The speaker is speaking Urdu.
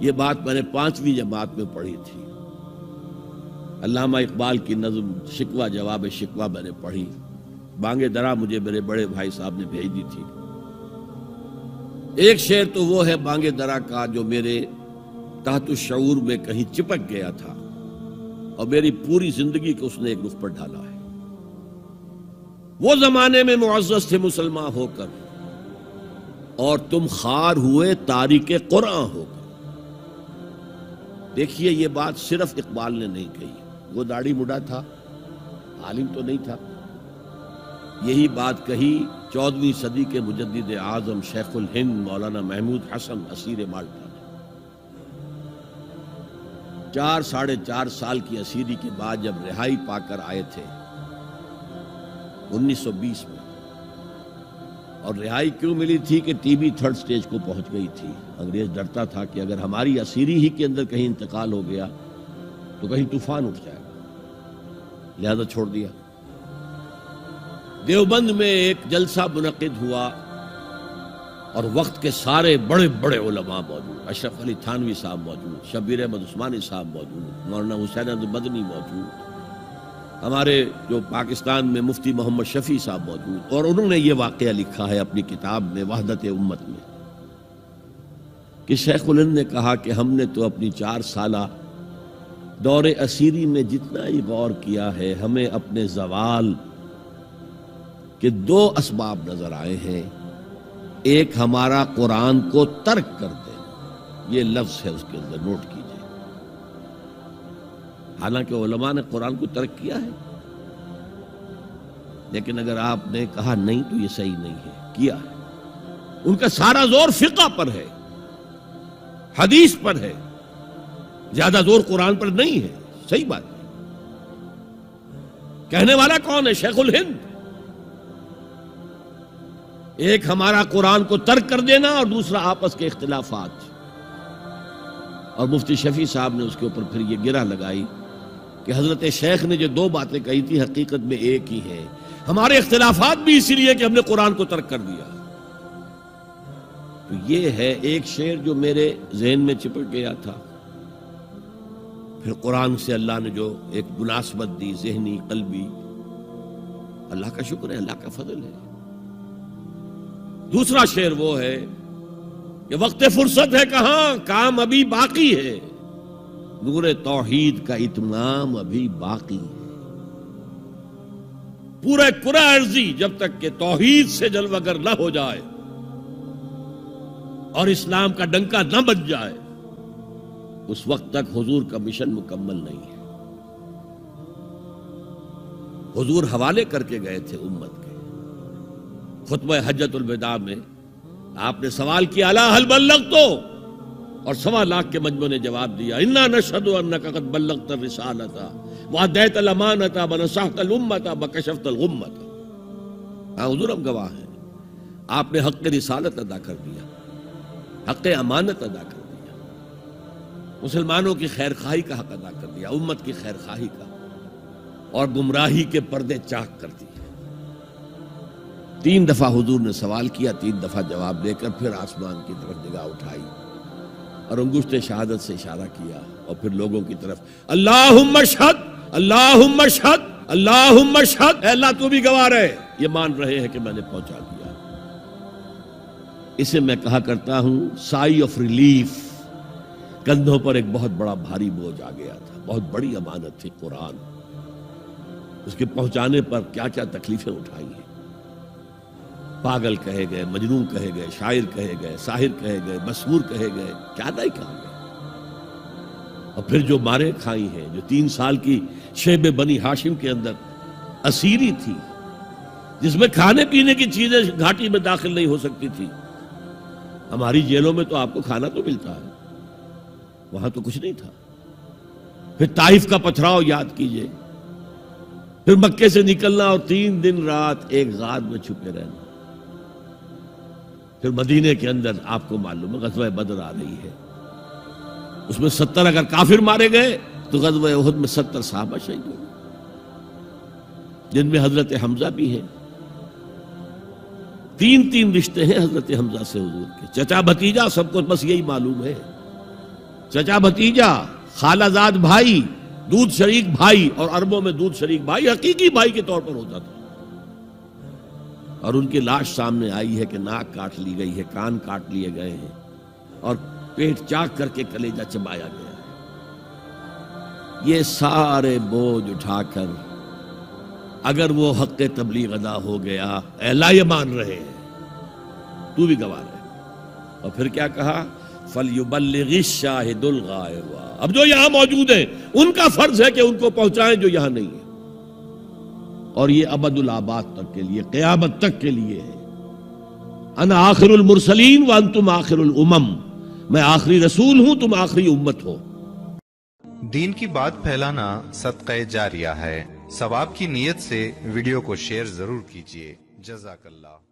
یہ بات میں نے 5ویں جماعت میں پڑھی تھی. علامہ اقبال کی نظم شکوہ جواب شکوہ میں نے پڑھی. بانگ درا مجھے میرے بڑے بھائی صاحب نے بھیج دی تھی. ایک شعر تو وہ ہے بانگ درا کا جو میرے تحت الشعور میں کہیں چپک گیا تھا اور میری پوری زندگی کو اس نے ایک رخ پر ڈالا ہے. وہ زمانے میں معزز تھے مسلمان ہو کر اور تم خار ہوئے تاریک قرآن ہو کر. دیکھیے یہ بات صرف اقبال نے نہیں کہی. وہ داڑھی مڈا تھا, عالم تو نہیں تھا. یہی بات کہی 14ویں صدی کے مجدد اعظم شیخ الہند مولانا محمود حسن اسیر مالٹا نے. 4 سال کی اسیری کے بعد جب رہائی پا کر آئے تھے 1920 میں, اور رہائی کیوں ملی تھی کہ ٹی بی 3rd سٹیج کو پہنچ گئی تھی. انگریز ڈرتا تھا کہ اگر ہماری اسیری ہی کے اندر کہیں انتقال ہو گیا تو کہیں طوفان اٹھ جائے گا, لہذا چھوڑ دیا. دیوبند میں ایک جلسہ منعقد ہوا اور وقت کے سارے بڑے بڑے علماء موجود. اشرف علی تھانوی صاحب موجود, شبیر احمد عثمانی صاحب موجود, مولانا حسین احمد مدنی موجود, ہمارے جو پاکستان میں مفتی محمد شفیع صاحب موجود. اور انہوں نے یہ واقعہ لکھا ہے اپنی کتاب میں وحدت امت میں کہ شیخ الہند نے کہا کہ ہم نے تو اپنی 4 سالہ دور اسیری میں جتنا ہی غور کیا ہے, ہمیں اپنے زوال کے 2 اسباب نظر آئے ہیں. ایک ہمارا قرآن کو ترک کر دے, یہ لفظ ہے اس کے اندر, نوٹ کیجئے. حالانکہ علماء نے قرآن کو ترک کیا ہے, لیکن اگر آپ نے کہا نہیں تو یہ صحیح نہیں ہے, کیا ہے. ان کا سارا زور فقہ پر ہے, حدیث پر ہے, زیادہ زور قرآن پر نہیں ہے. صحیح بات ہے. کہنے والا کون ہے؟ شیخ الہند. ایک ہمارا قرآن کو ترک کر دینا اور دوسرا آپس کے اختلافات. اور مفتی شفیع صاحب نے اس کے اوپر پھر یہ گرہ لگائی کہ حضرت شیخ نے جو 2 باتیں کہی تھی حقیقت میں ایک ہی ہے. ہمارے اختلافات بھی اسی لیے کہ ہم نے قرآن کو ترک کر دیا. تو یہ ہے ایک شعر جو میرے ذہن میں چپک گیا تھا. پھر قرآن سے اللہ نے جو ایک مناسبت دی ذہنی قلبی, اللہ کا شکر ہے, اللہ کا فضل ہے. دوسرا شعر وہ ہے کہ وقت فرصت ہے کہاں, کام ابھی باقی ہے, نور توحید کا اتمام ابھی باقی ہے. پورے کرہ ارضی جب تک کہ توحید سے جلوگر نہ ہو جائے اور اسلام کا ڈنکا نہ بج جائے, اس وقت تک حضور کا مشن مکمل نہیں ہے. حضور حوالے کر کے گئے تھے امت کے. خطبہ حجۃ الوداع میں آپ نے سوال کیا الا هل بلغت, اور 1.25 لاکھ کے مجمع نے جواب دیا انا نشهد انك قد بلغت الرسالة واديت الامانة ونصحت الامة وكشفت الغمة. ہاں حضور ہم گواہ ہیں, آپ نے حق رسالت ادا کر دیا, حق امانت ادا کر دیا, مسلمانوں کی خیر خواہی کا حق ادا کر دیا, امت کی خیر خواہی کا, اور گمراہی کے پردے چاک کر دیے. 3 دفعہ حضور نے سوال کیا, 3 دفعہ جواب دے کر پھر آسمان کی طرف نگاہ اٹھائی اور انگشت شہادت سے اشارہ کیا اور پھر لوگوں کی طرف اللہم اشہد اللہم اشہد اللہم اشہد, اے اللہ تو بھی گواہ رہے, یہ مان رہے ہیں کہ میں نے پہنچا دیا. اسے میں کہا کرتا ہوں سائی آف ریلیف. کندھوں پر ایک بہت بڑا بھاری بوجھ آ گیا تھا, بہت بڑی امانت تھی قرآن. اس کے پہنچانے پر کیا کیا تکلیفیں اٹھائی ہیں. پاگل کہے گئے, مجنون کہے گئے, شاعر کہے گئے, ساحر کہے گئے, مسحور کہے گئے, کیا نہیں کہا گئے. اور پھر جو مارے کھائی ہیں, جو 3 سال کی شیب بنی ہاشم کے اندر اسیری تھی, جس میں کھانے پینے کی چیزیں گھاٹی میں داخل نہیں ہو سکتی تھی. ہماری جیلوں میں تو آپ کو کھانا تو ملتا ہے, وہاں تو کچھ نہیں تھا. پھر طائف کا پتھراؤ یاد کیجئے, پھر مکے سے نکلنا اور 3 دن رات ایک غار میں چھپے رہنا. پھر مدینے کے اندر آپ کو معلوم ہے غزوہ بدر آ رہی ہے, اس میں 70 اگر کافر مارے گئے تو غزوہ احد میں 70 صحابہ شہید ہوئے, جن میں حضرت حمزہ بھی ہیں. 3 رشتے ہیں حضرت حمزہ سے حضور کے, چچا بھتیجا, سب کو بس یہی معلوم ہے. چچا بھتیجا، خالہ زاد بھائی، دودھ شریک بھائی، اور عربوں میں دودھ شریک بھائی حقیقی بھائی کے طور پر ہوتا تھا. اور ان کی لاش سامنے آئی ہے کہ ناک کاٹ لی گئی ہے، کان کاٹ لیے گئے ہیں، اور پیٹ چاک کر کے کلیجہ چبایا گیا ہے. یہ سارے بوجھ اٹھا کر اگر وہ حق تبلیغ ادا ہو گیا، اے اللہ یہ مان رہے ہیں، تو بھی گواہ رہے. اور پھر کیا کہا؟ فَلْيُبَلِّغِ الشَّاهِدُ الْغَائِبَ. اب جو یہاں موجود ہیں ان کا فرض ہے کہ ان کو پہنچائیں جو یہاں نہیں ہیں. اور یہ ابد الآباد تک کے لیے، قیامت تک کے لیے ہے. انا آخر المرسلین وانتم آخر الامم. میں آخری رسول ہوں، تم آخری امت ہو. دین کی بات پھیلانا صدقہ جاریہ ہے. ثواب کی نیت سے ویڈیو کو شیئر ضرور کیجیے. جزاک اللہ.